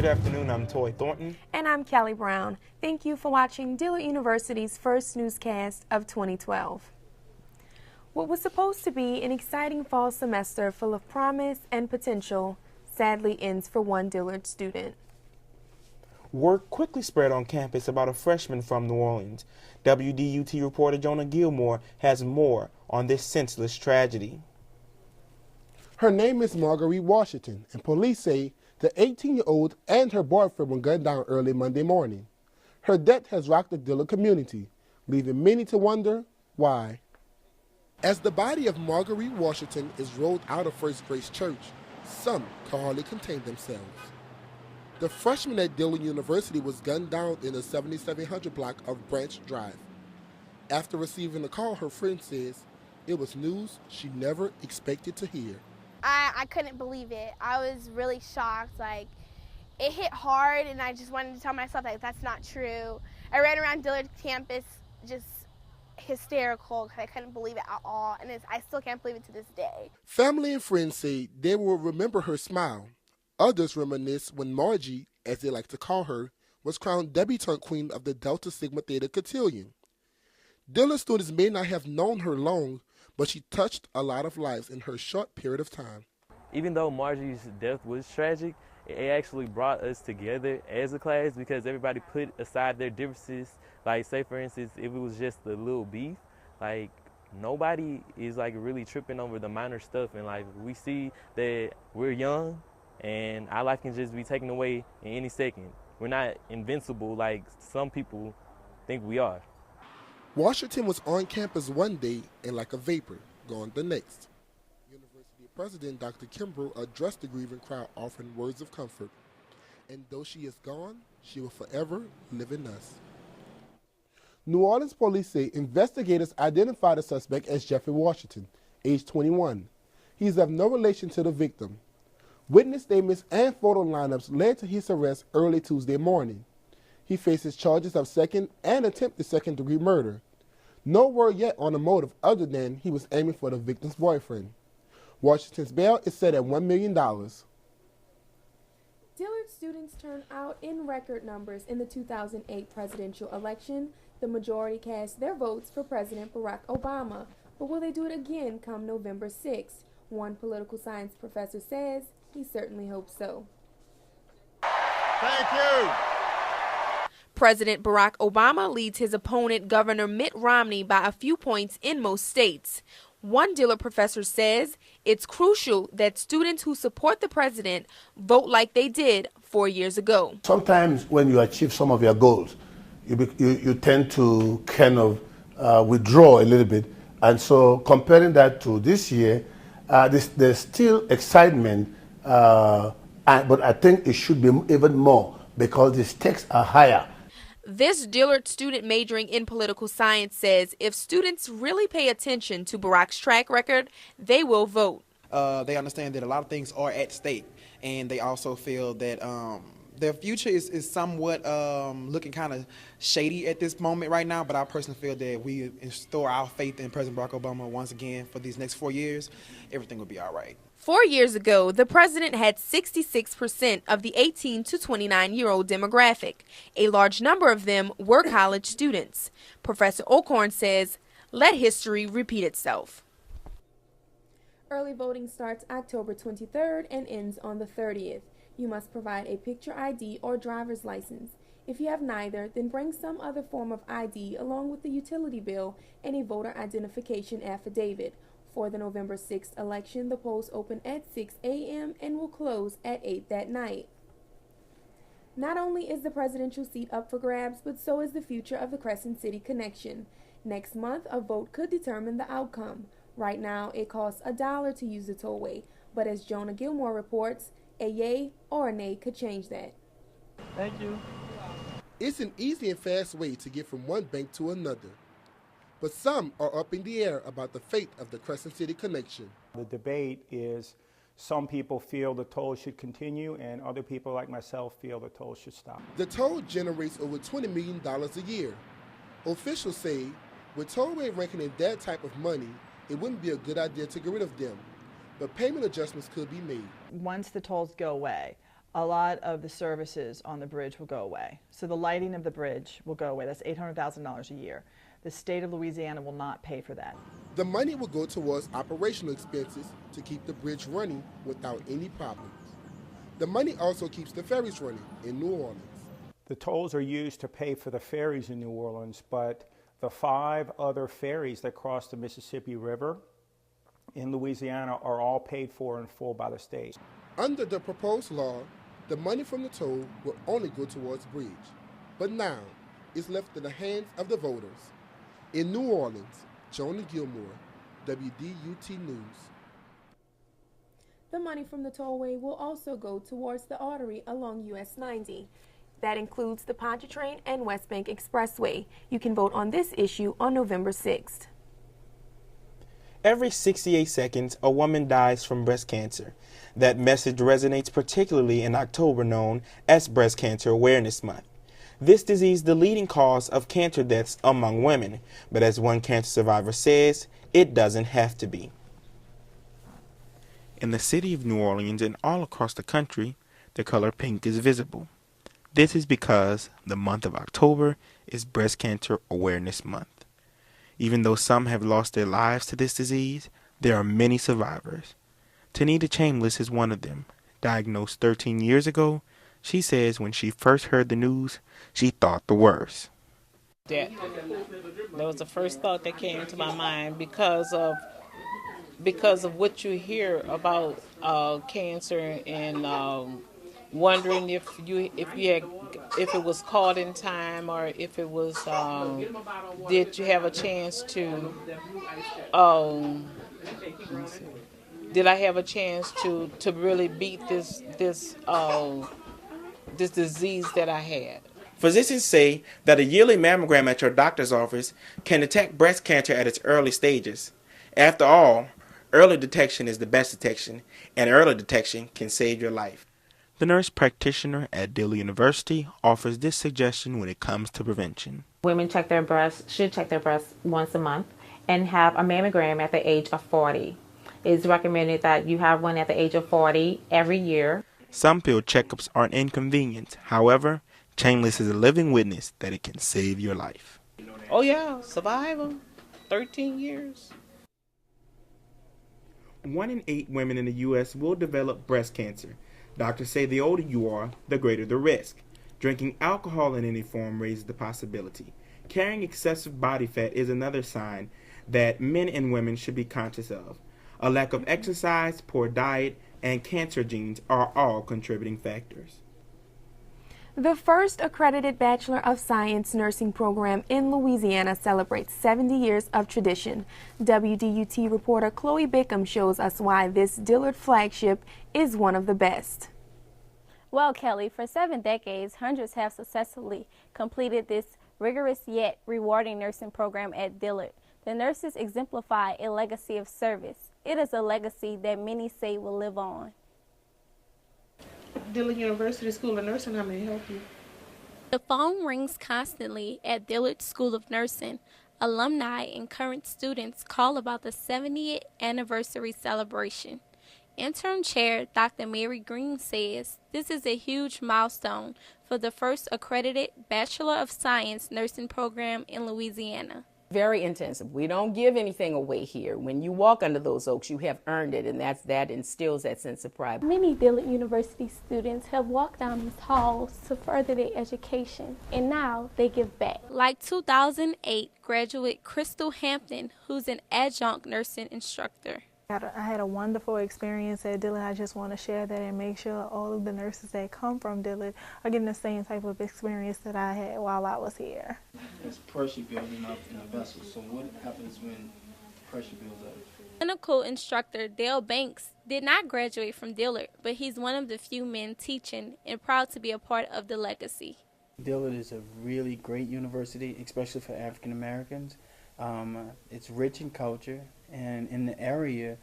Good afternoon, I'm Thornton. And I'm Kellie Brown. Thank you for watching Dillard University's first newscast of 2012. What was supposed to be an exciting fall semester full of promise and potential sadly ends for one Dillard student. Word quickly spread on campus about a freshman from New Orleans. WDUT reporter Jonah Gilmore has more on this senseless tragedy. Her name is Marguerite Washington, and police say the 18-year-old and her boyfriend were gunned down early Monday morning. Her death has rocked the Dillard community, leaving many to wonder why. As the body of Marguerite Washington is rolled out of First Grace Church, some can hardly contain themselves. The freshman at Dillard University was gunned down in the 7700 block of Branch Drive. After receiving the call, her friend says it was news she never expected to hear. I couldn't believe it. I was really shocked. Like, it hit hard, and I just wanted to tell myself that that's not true. I ran around Dillard campus just hysterical because I couldn't believe it at all, and I still can't believe it to this day. Family and friends say they will remember her smile. Others reminisce when Margie, as they like to call her, was crowned debutante queen of the Delta Sigma Theta Cotillion. Dillard students may not have known her long, but she touched a lot of lives in her short period of time. Even though Margie's death was tragic, it actually brought us together as a class because everybody put aside their differences. Like, say for instance, if it was just a little beef, like, nobody is like really tripping over the minor stuff, and like we see that we're young and our life can just be taken away in any second. We're not invincible like some people think we are. Washington was on campus one day and like a vapor, gone the next. University President Dr. Kimbrough addressed the grieving crowd, offering words of comfort. And though she is gone, she will forever live in us. New Orleans police say investigators identified the suspect as Jeffrey Washington, age 21. He is of no relation to the victim. Witness statements and photo lineups led to his arrest early Tuesday morning. He faces charges of second and attempted second-degree murder. No word yet on the motive other than he was aiming for the victim's boyfriend. Washington's bail is set at $1 million. Dillard students turned out in record numbers in the 2008 presidential election. The majority cast their votes for President Barack Obama. But will they do it again come November 6th? One political science professor says he certainly hopes so. Thank you. President Barack Obama leads his opponent, Governor Mitt Romney, by a few points in most states. One Dillard professor says it's crucial that students who support the president vote like they did 4 years ago. Sometimes when you achieve some of your goals, you tend to kind of withdraw a little bit. And so comparing that to this year, there's still excitement, but I think it should be even more because the stakes are higher. This Dillard student majoring in political science says if students really pay attention to Barack's track record, they will vote. They understand that a lot of things are at stake, and they also feel that their future is somewhat looking kind of shady at this moment right now, but I personally feel that we restore our faith in President Barack Obama once again for these next 4 years, everything will be all right. 4 years ago, the president had 66% of the 18 to 29-year-old demographic. A large number of them were college students. Professor Ocorn says, let history repeat itself. Early voting starts October 23rd and ends on the 30th. You must provide a picture ID or driver's license. If you have neither, then bring some other form of ID along with the utility bill and a voter identification affidavit. For the November 6th election, the polls open at 6 a.m. and will close at 8 that night. Not only is the presidential seat up for grabs, but so is the future of the Crescent City connection. Next month, a vote could determine the outcome. Right now, it costs $1 to use the tollway, but as Jonah Gilmore reports, a yay or a nay could change that. Thank you. It's an easy and fast way to get from one bank to another. But some are up in the air about the fate of the Crescent City connection. The debate is some people feel the toll should continue and other people like myself feel the toll should stop. The toll generates over $20 million a year. Officials say with tollway ranking in that type of money, it wouldn't be a good idea to get rid of them. But payment adjustments could be made. Once the tolls go away, a lot of the services on the bridge will go away. So the lighting of the bridge will go away. That's $800,000 a year. The state of Louisiana will not pay for that. The money will go towards operational expenses to keep the bridge running without any problems. The money also keeps the ferries running in New Orleans. The tolls are used to pay for the ferries in New Orleans, but the 5 other ferries that cross the Mississippi River in Louisiana are all paid for in full by the state. Under the proposed law, the money from the toll will only go towards bridge. But now, it's left in the hands of the voters. In New Orleans, Jonah Gilmore, WDUT News. The money from the tollway will also go towards the artery along US 90. That includes the Pontchartrain and West Bank Expressway. You can vote on this issue on November 6th. Every 68 seconds, a woman dies from breast cancer. That message resonates particularly in October, known as Breast Cancer Awareness Month. This disease is the leading cause of cancer deaths among women, but as one cancer survivor says, it doesn't have to be. In the city of New Orleans and all across the country, the color pink is visible. This is because the month of October is Breast Cancer Awareness Month. Even though some have lost their lives to this disease, there are many survivors. Tanita Chambliss is one of them. Diagnosed 13 years ago, she says when she first heard the news, she thought the worst. That was the first thought that came to my mind because of what you hear about cancer and wondering if it was caught in time or if it was did you have a chance to did I have a chance to really beat this disease that I had. Physicians say that a yearly mammogram at your doctor's office can detect breast cancer at its early stages. After all, early detection is the best detection, and early detection can save your life. The nurse practitioner at Dillard University offers this suggestion when it comes to prevention. Women should check their breasts once a month and have a mammogram at the age of 40. It's recommended that you have one at the age of 40 every year. Some feel checkups are an inconvenience. However, Chambliss is a living witness that it can save your life. Oh yeah, survival, 13 years. 1 in 8 women in the U.S. will develop breast cancer. Doctors say the older you are, the greater the risk. Drinking alcohol in any form raises the possibility. Carrying excessive body fat is another sign that men and women should be conscious of. A lack of exercise, poor diet, and cancer genes are all contributing factors. The first accredited Bachelor of Science nursing program in Louisiana celebrates 70 years of tradition. WDUT reporter Chloe Bickham shows us why this Dillard flagship is one of the best. Well, Kelly, for 7 decades, hundreds have successfully completed this rigorous yet rewarding nursing program at Dillard. The nurses exemplify a legacy of service. It is a legacy that many say will live on. Dillard University School of Nursing, how may I help you? The phone rings constantly at Dillard School of Nursing. Alumni and current students call about the 70th anniversary celebration. Interim Chair Dr. Mary Green says this is a huge milestone for the first accredited Bachelor of Science nursing program in Louisiana. Very intensive. We don't give anything away here. When you walk under those oaks, you have earned it, and that instills that sense of pride. Many Dillard University students have walked down these halls to further their education, and now they give back. Like 2008 graduate Crystal Hampton, who's an adjunct nursing instructor. I had a wonderful experience at Dillard. I just want to share that and make sure all of the nurses that come from Dillard are getting the same type of experience that I had while I was here. There's pressure building up in the vessel. So what happens when pressure builds up? Clinical instructor Dale Banks did not graduate from Dillard, but he's one of the few men teaching and proud to be a part of the legacy. Dillard is a really great university, especially for African Americans. It's rich in culture. And in the area,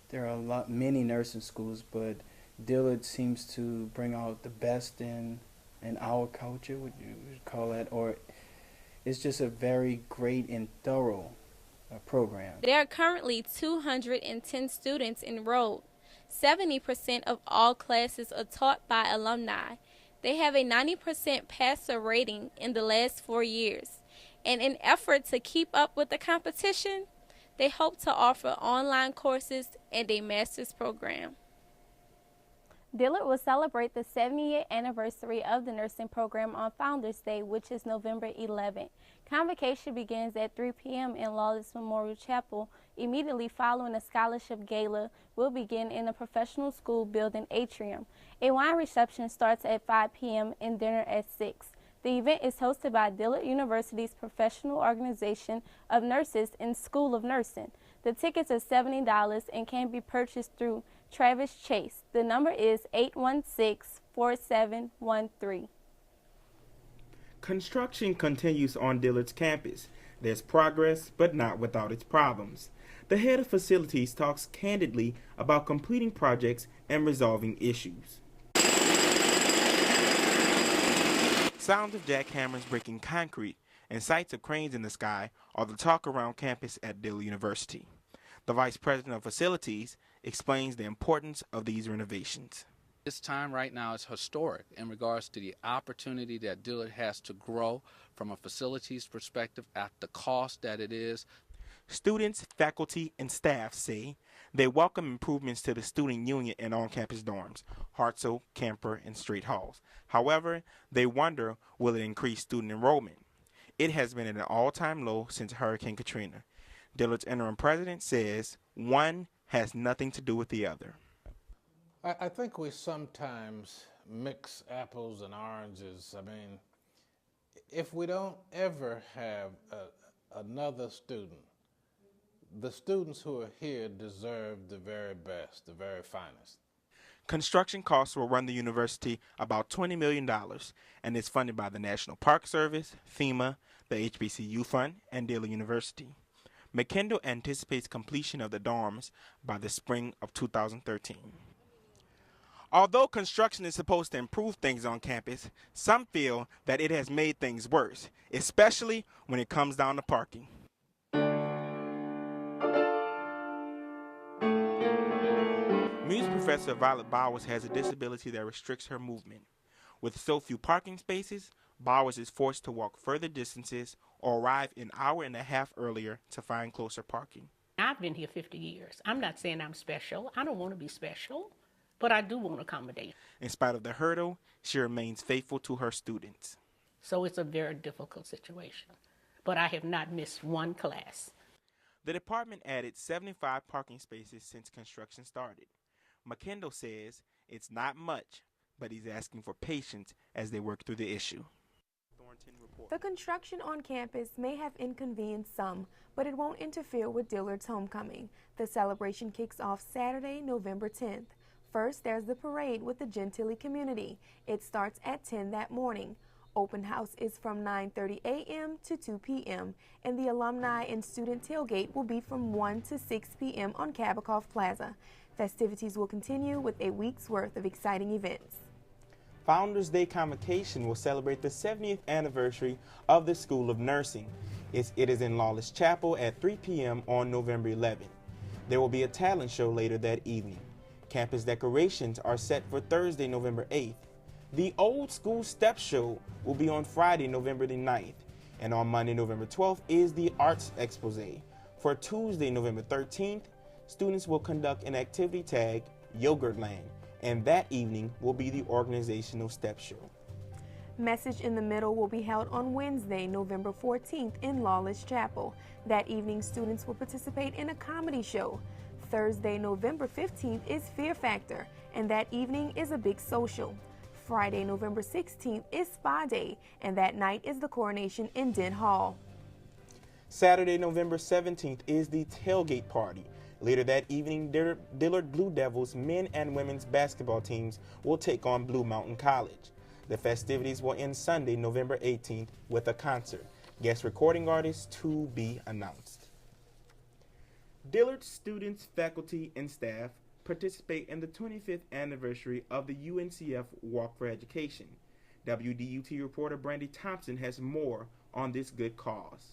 there are many nursing schools, but Dillard seems to bring out the best in our culture, what you would call that, or it's just a very great and thorough program. There are currently 210 students enrolled. 70% of all classes are taught by alumni. They have a 90% passer rating in the last 4 years. And in effort to keep up with the competition, they hope to offer online courses and a master's program. Dillard will celebrate the 70th anniversary of the nursing program on Founders Day, which is November 11th. Convocation begins at 3 p.m. in Lawless Memorial Chapel. Immediately following a scholarship gala will begin in the professional school building atrium. A wine reception starts at 5 p.m. and dinner at 6. The event is hosted by Dillard University's Professional Organization of Nurses and School of Nursing. The tickets are $70 and can be purchased through Travis Chase. The number is 816-4713. Construction continues on Dillard's campus. There's progress, but not without its problems. The head of facilities talks candidly about completing projects and resolving issues. Sounds of jackhammers breaking concrete and sights of cranes in the sky are the talk around campus at Dillard University. The vice president of facilities explains the importance of these renovations. This time right now is historic in regards to the opportunity that Dillard has to grow from a facilities perspective at the cost that it is. Students, faculty, and staff say they welcome improvements to the student union and on-campus dorms, Hartzell, Kemper, and Straight Halls. However, they wonder, will it increase student enrollment? It has been at an all-time low since Hurricane Katrina. Dillard's interim president says one has nothing to do with the other. I think we sometimes mix apples and oranges. I mean, if we don't ever have another student, the students who are here deserve the very best, the very finest. Construction costs will run the university about $20 million and is funded by the National Park Service, FEMA, the HBCU Fund, and Dillard University. McKendall anticipates completion of the dorms by the spring of 2013. Although construction is supposed to improve things on campus, some feel that it has made things worse, especially when it comes down to parking. Music professor Violet Bowers has a disability that restricts her movement. With so few parking spaces, Bowers is forced to walk further distances or arrive an hour and a half earlier to find closer parking. I've been here 50 years. I'm not saying I'm special. I don't want to be special, but I do want to accommodate. In spite of the hurdle, she remains faithful to her students. So it's a very difficult situation, but I have not missed one class. The department added 75 parking spaces since construction started. McKendall says it's not much, but he's asking for patience as they work through the issue. The construction on campus may have inconvenienced some, but it won't interfere with Dillard's homecoming. The celebration kicks off Saturday, November 10th. First, there's the parade with the Gentilly community. It starts at 10 that morning. Open house is from 9:30 a.m. to 2 p.m., and the alumni and student tailgate will be from 1 to 6 p.m. on Kabakov Plaza. Festivities will continue with a week's worth of exciting events. Founders Day Convocation will celebrate the 70th anniversary of the School of Nursing. It is in Lawless Chapel at 3 p.m. on November 11th. There will be a talent show later that evening. Campus decorations are set for Thursday, November 8th. The Old School Step Show will be on Friday, November the 9th. And on Monday, November 12th is the Arts Exposé. For Tuesday, November 13th, students will conduct an activity tagged Yogurtland, and that evening will be the organizational step show. Message in the Middle will be held on Wednesday, November 14th in Lawless Chapel. That evening, students will participate in a comedy show. Thursday, November 15th is Fear Factor, and that evening is a big social. Friday, November 16th is Spa Day, and that night is the coronation in Dent Hall. Saturday, November 17th is the tailgate party. Later that evening, Dillard Blue Devils men and women's basketball teams will take on Blue Mountain College. The festivities will end Sunday, November 18th with a concert. Guest recording artists to be announced. Dillard students, faculty, and staff participate in the 25th anniversary of the UNCF Walk for Education. WDUT reporter Brandi Thompson has more on this good cause.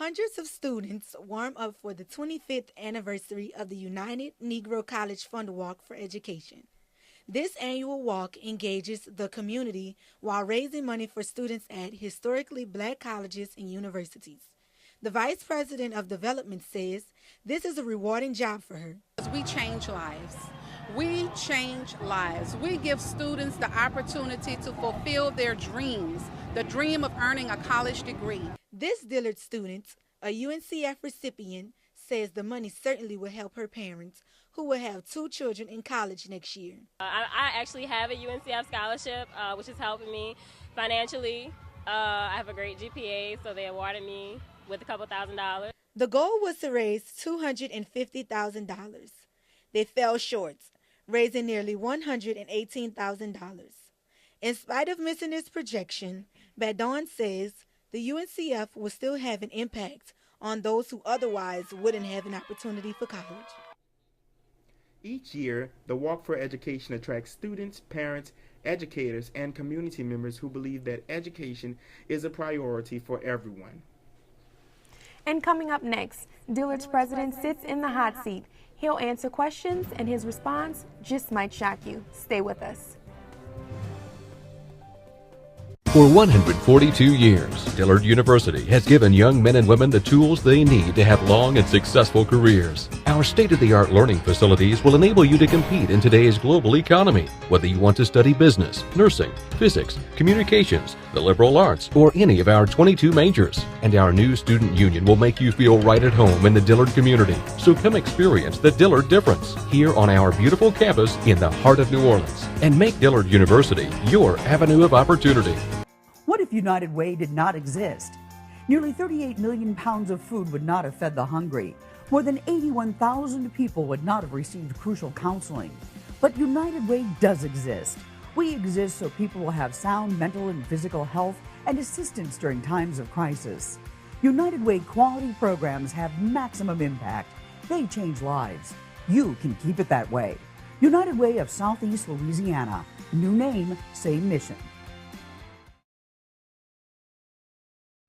Hundreds of students warm up for the 25th anniversary of the United Negro College Fund Walk for Education. This annual walk engages the community while raising money for students at historically black colleges and universities. The Vice President of Development says this is a rewarding job for her. We change lives. We change lives. We give students the opportunity to fulfill their dreams, the dream of earning a college degree. This Dillard student, a UNCF recipient, says the money certainly will help her parents, who will have 2 children in college next year. I actually have a UNCF scholarship, which is helping me financially. I have a great GPA, so they awarded me with a couple $1,000s. The goal was to raise $250,000. They fell short, raising nearly $118,000. In spite of missing this projection, Badon says the UNCF will still have an impact on those who otherwise wouldn't have an opportunity for college. Each year, the Walk for Education attracts students, parents, educators, and community members who believe that education is a priority for everyone. And coming up next, Dillard's president sits in the hot seat. He'll answer questions, and his response just might shock you. Stay with us. For 142 years, Dillard University has given young men and women the tools they need to have long and successful careers. Our state-of-the-art learning facilities will enable you to compete in today's global economy, whether you want to study business, nursing, physics, communications, the liberal arts, or any of our 22 majors. And our new student union will make you feel right at home in the Dillard community. So come experience the Dillard difference here on our beautiful campus in the heart of New Orleans, and make Dillard University your avenue of opportunity. What if United Way did not exist? Nearly 38 million pounds of food would not have fed the hungry. More than 81,000 people would not have received crucial counseling. But United Way does exist. We exist so people will have sound mental and physical health and assistance during times of crisis. United Way quality programs have maximum impact. They change lives. You can keep it that way. United Way of Southeast Louisiana. New name, same mission.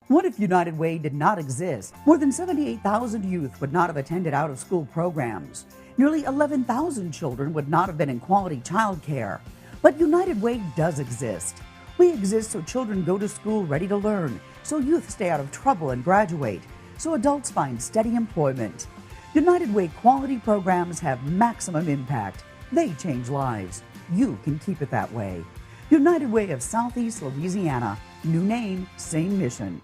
What if United Way did not exist? More than 78,000 youth would not have attended out-of-school programs. Nearly 11,000 children would not have been in quality child care. But United Way does exist. We exist so children go to school ready to learn, so youth stay out of trouble and graduate, so adults find steady employment. United Way quality programs have maximum impact. They change lives. You can keep it that way. United Way of Southeast Louisiana. New name, same mission.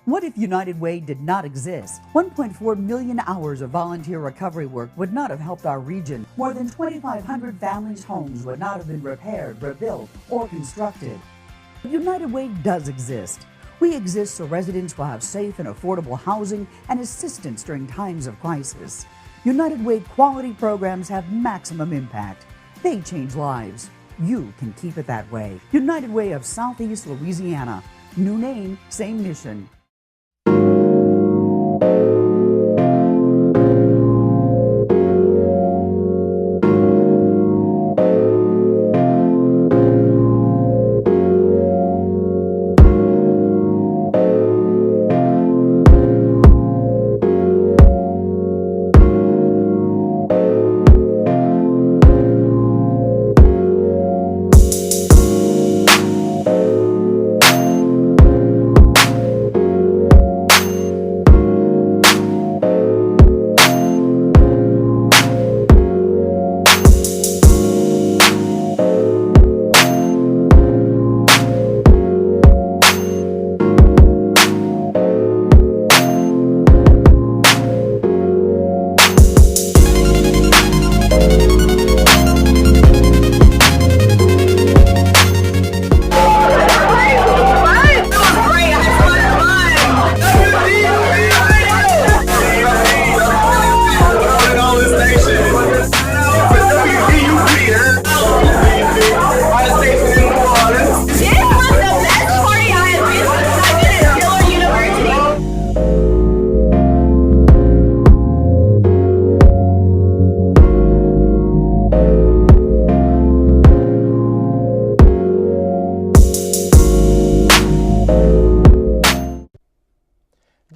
What if United Way did not exist? 1.4 million hours of volunteer recovery work would not have helped our region. More than 2,500 families' homes would not have been repaired, rebuilt, or constructed. United Way does exist. We exist so residents will have safe and affordable housing and assistance during times of crisis. United Way quality programs have maximum impact. They change lives. You can keep it that way. United Way of Southeast Louisiana. New name, same mission.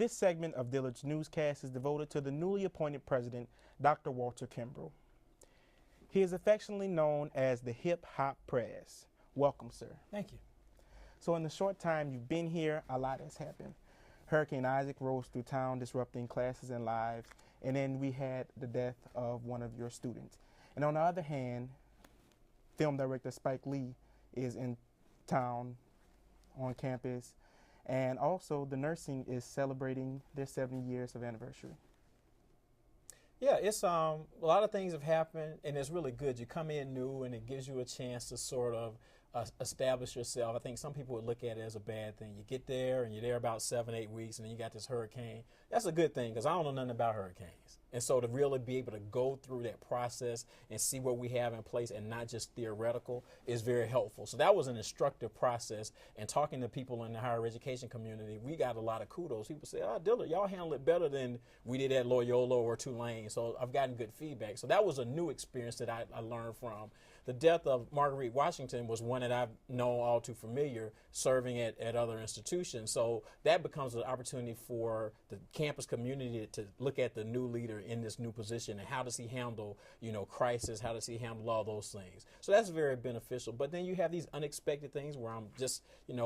This segment of Dillard's Newscast is devoted to the newly appointed president, Dr. Walter Kimbrough. He is affectionately known as the Hip Hop Prez. Welcome, sir. Thank you. So in the short time you've been here, a lot has happened. Hurricane Isaac rolls through town, disrupting classes and lives, and then we had the death of one of your students. And on the other hand, film director Spike Lee is in town, on campus, and also the nursing is celebrating their 70 years of anniversary. Yeah, it's a lot of things have happened, and it's really good. You come in new, and it gives you a chance to sort of establish yourself. I think some people would look at it as a bad thing. You get there, and you're there about 7-8 weeks, and then you got this hurricane. That's a good thing, because I don't know nothing about hurricanes. And so to really be able to go through that process and see what we have in place and not just theoretical is very helpful. So that was an instructive process. And talking to people in the higher education community, we got a lot of kudos. People say, oh, Dillard, y'all handle it better than we did at Loyola or Tulane. So I've gotten good feedback. So that was a new experience that I learned from. The death of Marguerite Washington was one that I've known all too familiar, serving at other institutions. So that becomes an opportunity for the campus community to look at the new leader in this new position and how does he handle, crisis, how does he handle all those things. So that's very beneficial. But then you have these unexpected things where I'm just,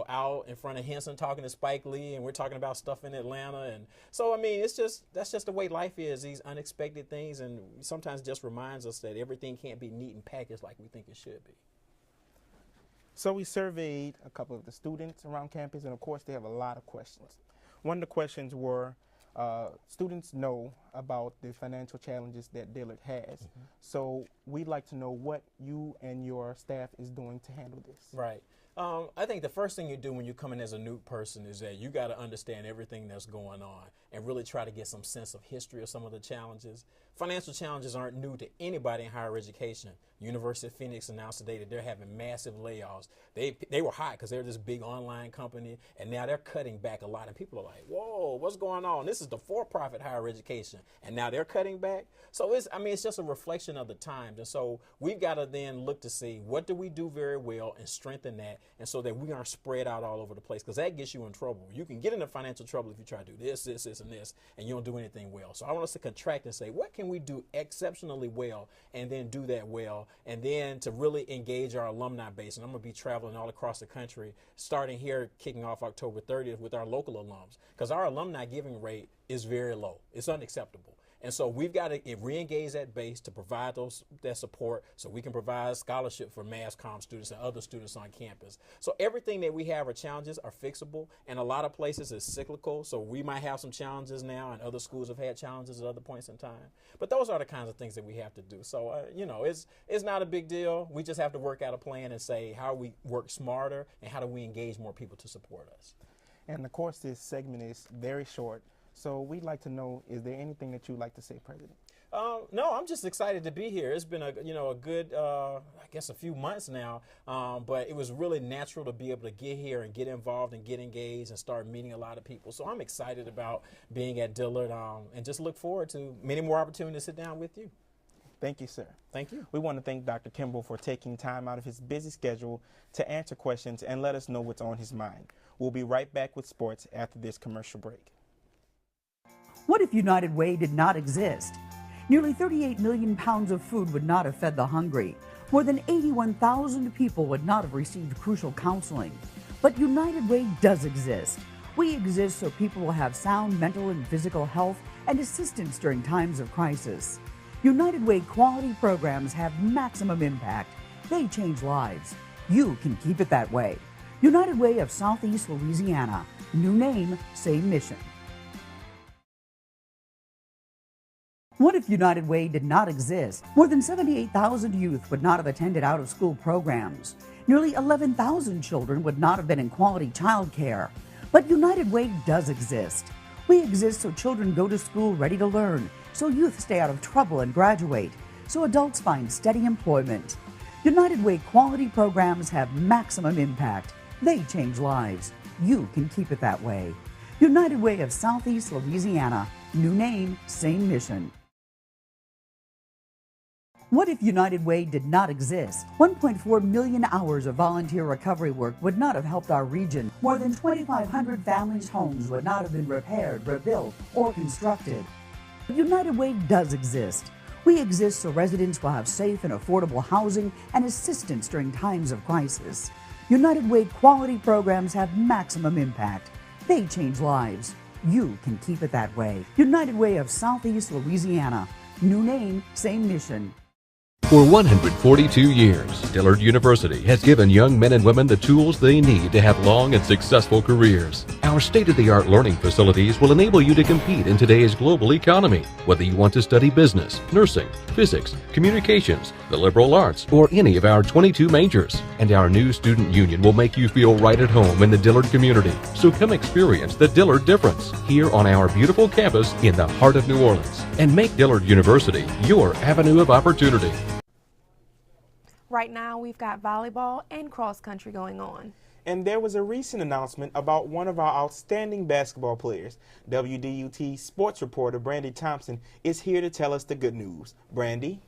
out in front of Henson talking to Spike Lee, and we're talking about stuff in Atlanta. And so, I mean, that's just the way life is, these unexpected things, and sometimes just reminds us that everything can't be neat and packaged like we think it should be. So we surveyed a couple of the students around campus, and of course they have a lot of questions. One of the questions were, students know about the financial challenges that Dillard has. So we'd like to know what you and your staff is doing to handle this. Right. I think the first thing you do when you come in as a new person is that you got to understand everything that's going on and really try to get some sense of history of some of the challenges. Financial challenges aren't new to anybody in higher education. University of Phoenix announced today that they're having massive layoffs. They were hot because they're this big online company, and now they're cutting back a lot. And people are like, whoa, what's going on? This is the for-profit higher education, and now they're cutting back. So it's just a reflection of the times. And so we've got to then look to see what do we do very well and strengthen that, and so that we aren't spread out all over the place, because that gets you in trouble. You can get into financial trouble if you try to do this, and this, and you don't do anything well. So I want us to contract and say, what can we do exceptionally well, and then do that well, and then to really engage our alumni base. And I'm going to be traveling all across the country, starting here, kicking off October 30th with our local alums, because our alumni giving rate is very low. It's unacceptable. And so we've got to re-engage that base to provide that support so we can provide scholarship for mass comm students and other students on campus. So everything that we have are challenges are fixable, and a lot of places is cyclical. So we might have some challenges now, and other schools have had challenges at other points in time. But those are the kinds of things that we have to do. So, it's not a big deal. We just have to work out a plan and say how we work smarter and how do we engage more people to support us. And of course, this segment is very short. So we'd like to know, is there anything that you'd like to say, President? No, I'm just excited to be here. It's been a good, I guess a few months now, but it was really natural to be able to get here and get involved and get engaged and start meeting a lot of people. So I'm excited about being at Dillard and just look forward to many more opportunities to sit down with you. Thank you, sir. Thank you. We want to thank Dr. Kimbrough for taking time out of his busy schedule to answer questions and let us know what's on his mind. We'll be right back with sports after this commercial break. What if United Way did not exist? Nearly 38 million pounds of food would not have fed the hungry. More than 81,000 people would not have received crucial counseling. But United Way does exist. We exist so people will have sound mental and physical health and assistance during times of crisis. United Way quality programs have maximum impact. They change lives. You can keep it that way. United Way of Southeast Louisiana. New name, same mission. What if United Way did not exist? More than 78,000 youth would not have attended out-of-school programs. Nearly 11,000 children would not have been in quality child care. But United Way does exist. We exist so children go to school ready to learn, so youth stay out of trouble and graduate, so adults find steady employment. United Way quality programs have maximum impact. They change lives. You can keep it that way. United Way of Southeast Louisiana. New name, same mission. What if United Way did not exist? 1.4 million hours of volunteer recovery work would not have helped our region. More than 2,500 families' homes would not have been repaired, rebuilt, or constructed. But United Way does exist. We exist so residents will have safe and affordable housing and assistance during times of crisis. United Way quality programs have maximum impact. They change lives. You can keep it that way. United Way of Southeast Louisiana. New name, same mission. For 142 years, Dillard University has given young men and women the tools they need to have long and successful careers. Our state-of-the-art learning facilities will enable you to compete in today's global economy, whether you want to study business, nursing, physics, communications, the liberal arts, or any of our 22 majors. And our new student union will make you feel right at home in the Dillard community. So come experience the Dillard difference here on our beautiful campus in the heart of New Orleans, and make Dillard University your avenue of opportunity. Right now, we've got volleyball and cross country going on. And there was a recent announcement about one of our outstanding basketball players. WDUT sports reporter Brandi Thompson is here to tell us the good news. Brandi?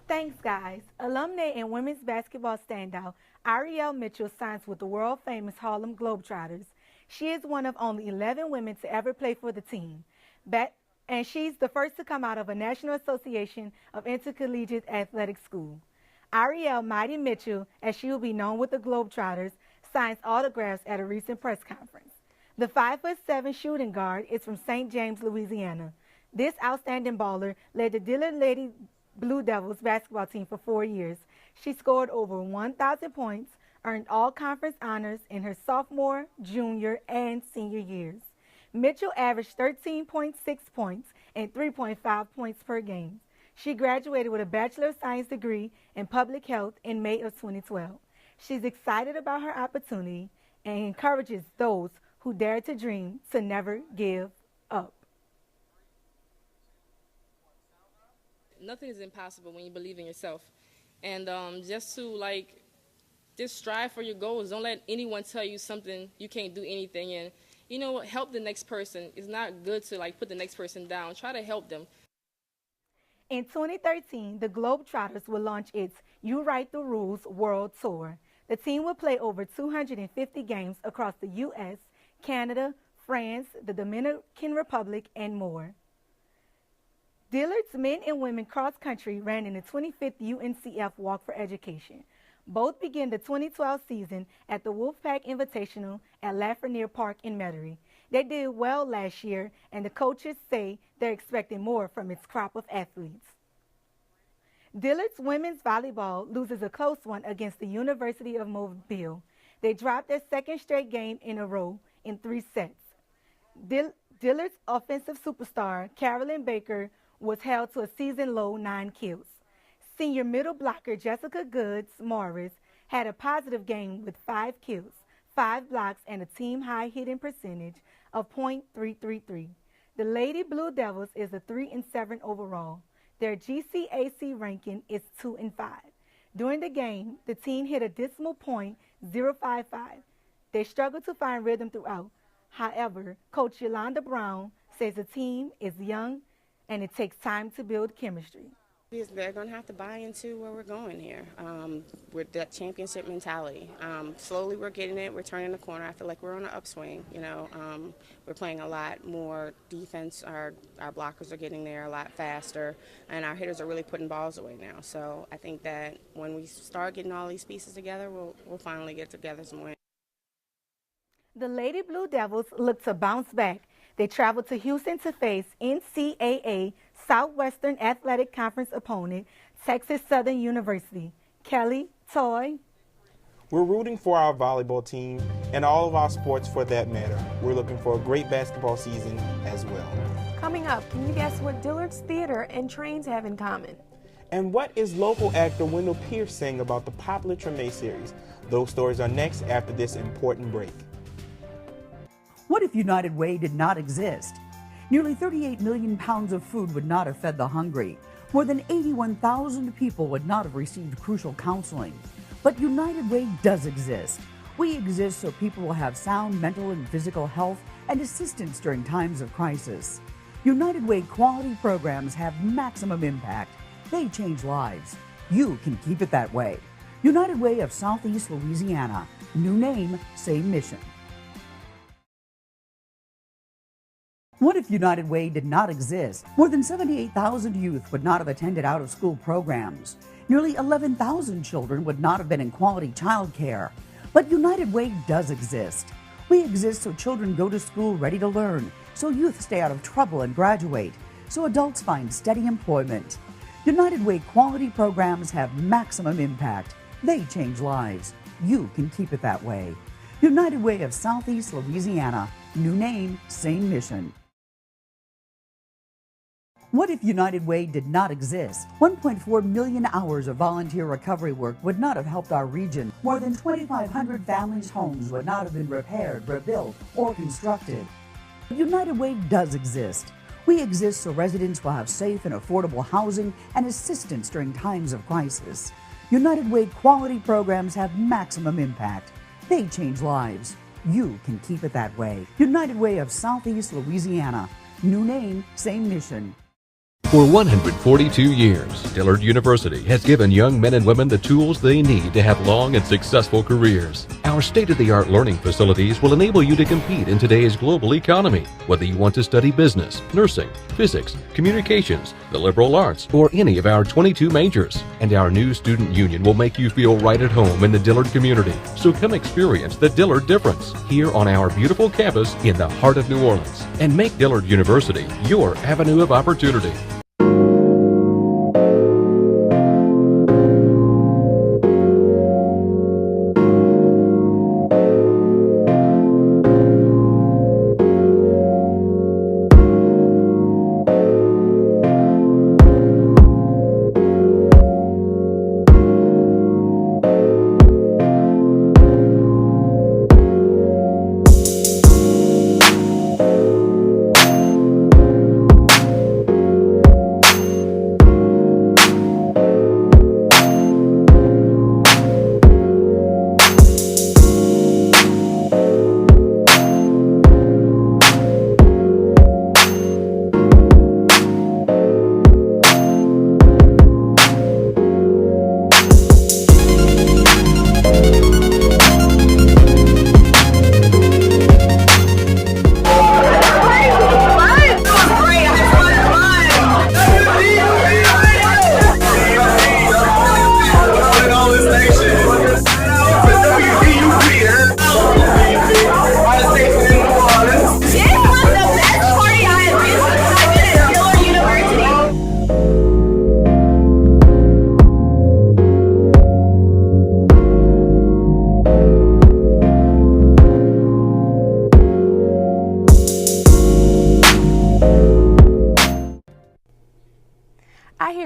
Thanks, guys. Alumni and women's basketball standout Ariel Mitchell signs with the world-famous Harlem Globetrotters. She is one of only 11 women to ever play for the team. And she's the first to come out of a National Association of Intercollegiate Athletic School. Ariel Mighty Mitchell, as she will be known with the Globetrotters, signs autographs at a recent press conference. The 5'7" shooting guard is from St. James, Louisiana. This outstanding baller led the Dillard Lady Blue Devils basketball team for 4 years. She scored over 1,000 points, earned all conference honors in her sophomore, junior, and senior years. Mitchell averaged 13.6 points and 3.5 points per game. She graduated with a Bachelor of Science degree in Public Health in May of 2012. She's excited about her opportunity and encourages those who dare to dream to never give up. Nothing is impossible when you believe in yourself. And just strive for your goals. Don't let anyone tell you something you can't do anything in. You know what? Help the next person. It's not good to put the next person down. Try to help them. In 2013, the Globetrotters will launch its You Write the Rules World Tour. The team will play over 250 games across the U.S., Canada, France, the Dominican Republic, and more. Dillard's men and women cross country ran in the 25th UNCF Walk for Education. Both began the 2012 season at the Wolfpack Invitational at Lafreniere Park in Metairie. They did well last year, and the coaches say they're expecting more from its crop of athletes. Dillard's women's volleyball loses a close one against the University of Mobile. They dropped their second straight game in a row in 3 sets. Dillard's offensive superstar, Carolyn Baker, was held to a season-low 9 kills. Senior middle blocker Jessica Goods Morris had a positive game with 5 kills, 5 blocks, and a team-high hitting percentage of .333. The Lady Blue Devils is a 3-7 overall. Their GCAC ranking is 2-5. During the game, the team hit a dismal .055. They struggled to find rhythm throughout. However, Coach Yolanda Brown says the team is young and it takes time to build chemistry. They're going to have to buy into where we're going here. With that championship mentality. Slowly we're getting it. We're turning the corner. I feel like we're on an upswing. We're playing a lot more defense. Our blockers are getting there a lot faster, and our hitters are really putting balls away now. So I think that when we start getting all these pieces together, we'll finally get together some wins. The Lady Blue Devils look to bounce back. They traveled to Houston to face NCAA Southwestern Athletic Conference opponent, Texas Southern University. Kellie, Toy. We're rooting for our volleyball team and all of our sports for that matter. We're looking for a great basketball season as well. Coming up, can you guess what Dillard's Theater and Trains have in common? And what is local actor Wendell Pierce saying about the popular Treme series? Those stories are next after this important break. What if United Way did not exist? Nearly 38 million pounds of food would not have fed the hungry. More than 81,000 people would not have received crucial counseling. But United Way does exist. We exist so people will have sound mental and physical health and assistance during times of crisis. United Way quality programs have maximum impact. They change lives. You can keep it that way. United Way of Southeast Louisiana. New name, same mission. What if United Way did not exist? More than 78,000 youth would not have attended out-of-school programs. Nearly 11,000 children would not have been in quality child care. But United Way does exist. We exist so children go to school ready to learn, so youth stay out of trouble and graduate, so adults find steady employment. United Way quality programs have maximum impact. They change lives. You can keep it that way. United Way of Southeast Louisiana. New name, same mission. What if United Way did not exist? 1.4 million hours of volunteer recovery work would not have helped our region. More than 2,500 families' homes would not have been repaired, rebuilt, or constructed. United Way does exist. We exist so residents will have safe and affordable housing and assistance during times of crisis. United Way quality programs have maximum impact. They change lives. You can keep it that way. United Way of Southeast Louisiana. New name, same mission. For 142 years, Dillard University has given young men and women the tools they need to have long and successful careers. Our state-of-the-art learning facilities will enable you to compete in today's global economy, whether you want to study business, nursing, physics, communications, the liberal arts, or any of our 22 majors. And our new student union will make you feel right at home in the Dillard community. So come experience the Dillard difference here on our beautiful campus in the heart of New Orleans, and make Dillard University your avenue of opportunity.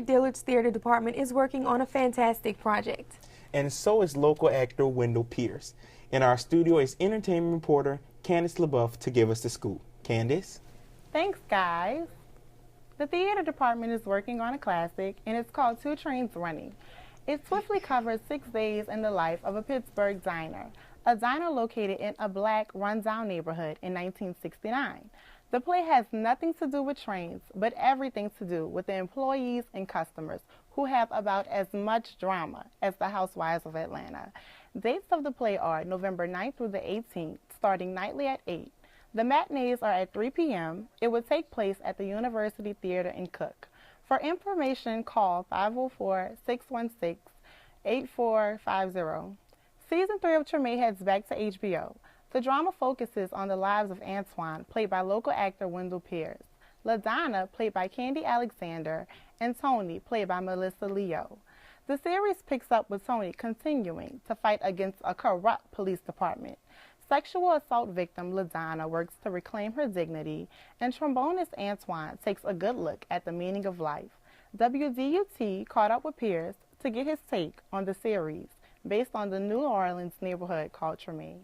Dillard's theater department is working on a fantastic project. And so is local actor Wendell Pierce. In our studio is entertainment reporter Kandice Lebeauf to give us the scoop. Kandice? Thanks, guys. The theater department is working on a classic, and it's called Two Trains Running. It swiftly covers 6 days in the life of a Pittsburgh diner, a diner located in a black, run-down neighborhood in 1969. The play has nothing to do with trains, but everything to do with the employees and customers who have about as much drama as the Housewives of Atlanta. Dates of the play are November 9th through the 18th, starting nightly at 8. The matinees are at 3 p.m. It would take place at the University Theater in Cook. For information, call 504-616-8450. Season 3 of Treme heads back to HBO. The drama focuses on the lives of Antoine, played by local actor Wendell Pierce, LaDonna, played by Candy Alexander, and Tony, played by Melissa Leo. The series picks up with Tony continuing to fight against a corrupt police department. Sexual assault victim LaDonna works to reclaim her dignity, and trombonist Antoine takes a good look at the meaning of life. WDUT caught up with Pierce to get his take on the series, based on the New Orleans neighborhood called Treme.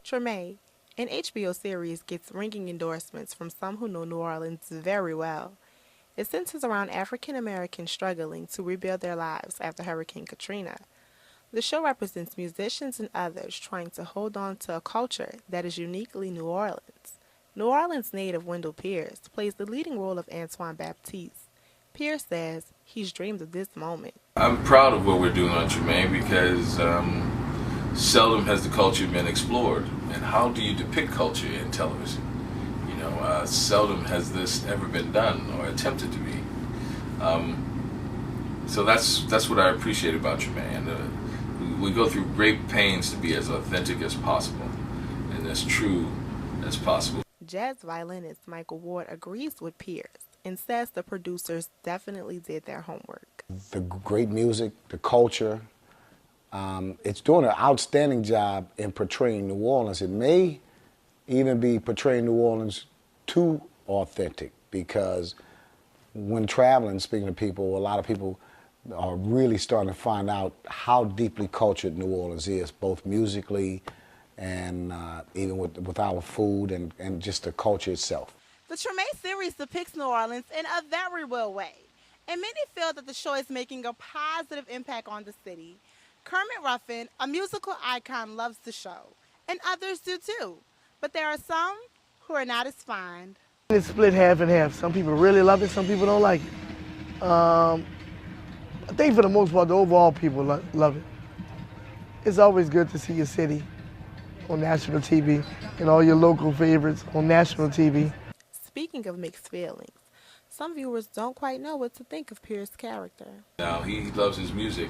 Treme, an HBO series, gets ringing endorsements from some who know New Orleans very well. It centers around African Americans struggling to rebuild their lives after Hurricane Katrina. The show represents musicians and others trying to hold on to a culture that is uniquely New Orleans. New Orleans native Wendell Pierce plays the leading role of Antoine Baptiste. Pierce says he's dreamed of this moment. I'm proud of what we're doing on Tremaine because seldom has the culture been explored. And how do you depict culture in television? You know, seldom has this ever been done or attempted to be. So that's what I appreciate about Tremaine. We go through great pains to be as authentic as possible and as true as possible. Jazz violinist Michael Ward agrees with Pierce and says the producers definitely did their homework. The great music, the culture, it's doing an outstanding job in portraying New Orleans. It may even be portraying New Orleans too authentic, because when traveling, speaking to people, a lot of people are really starting to find out how deeply cultured New Orleans is, both musically and even with our food and just the culture itself. The Tremaine series depicts New Orleans in a very real way, and many feel that the show is making a positive impact on the city. Kermit Ruffin, a musical icon, loves the show, and others do too. But there are some who are not as fond. It's split half and half. Some people really love it, some people don't like it. I think for the most part, the overall people love it. It's always good to see your city on national TV and all your local favorites on national TV. Speaking of mixed feelings, some viewers don't quite know what to think of Pierce's character. Now, he loves his music,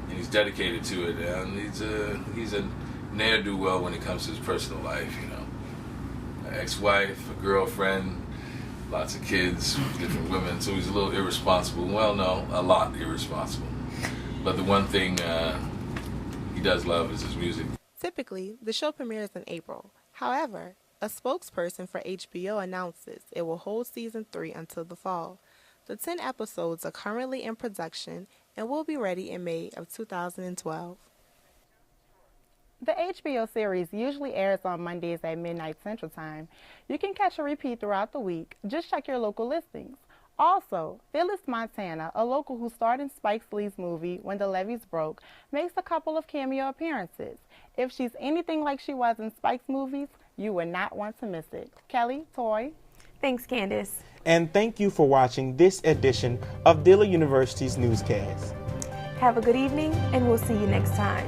and he's dedicated to it, and he's a ne'er-do-well when it comes to his personal life, you know. An ex-wife, a girlfriend, lots of kids, different women, so he's a little irresponsible. Well, no, a lot irresponsible. But the one thing he does love is his music. Typically, the show premieres in April. However, a spokesperson for HBO announces it will hold season 3 until the fall. The 10 episodes are currently in production and will be ready in May of 2012. The HBO series usually airs on Mondays at midnight Central Time. You can catch a repeat throughout the week. Just check your local listings. Also, Phyllis Montana, a local who starred in Spike Lee's movie When the Levees Broke, makes a couple of cameo appearances. If she's anything like she was in Spike's movies, you would not want to miss it. Kellie, Toy. Thanks, Candice. And thank you for watching this edition of Dillard University's Newscast. Have a good evening, and we'll see you next time.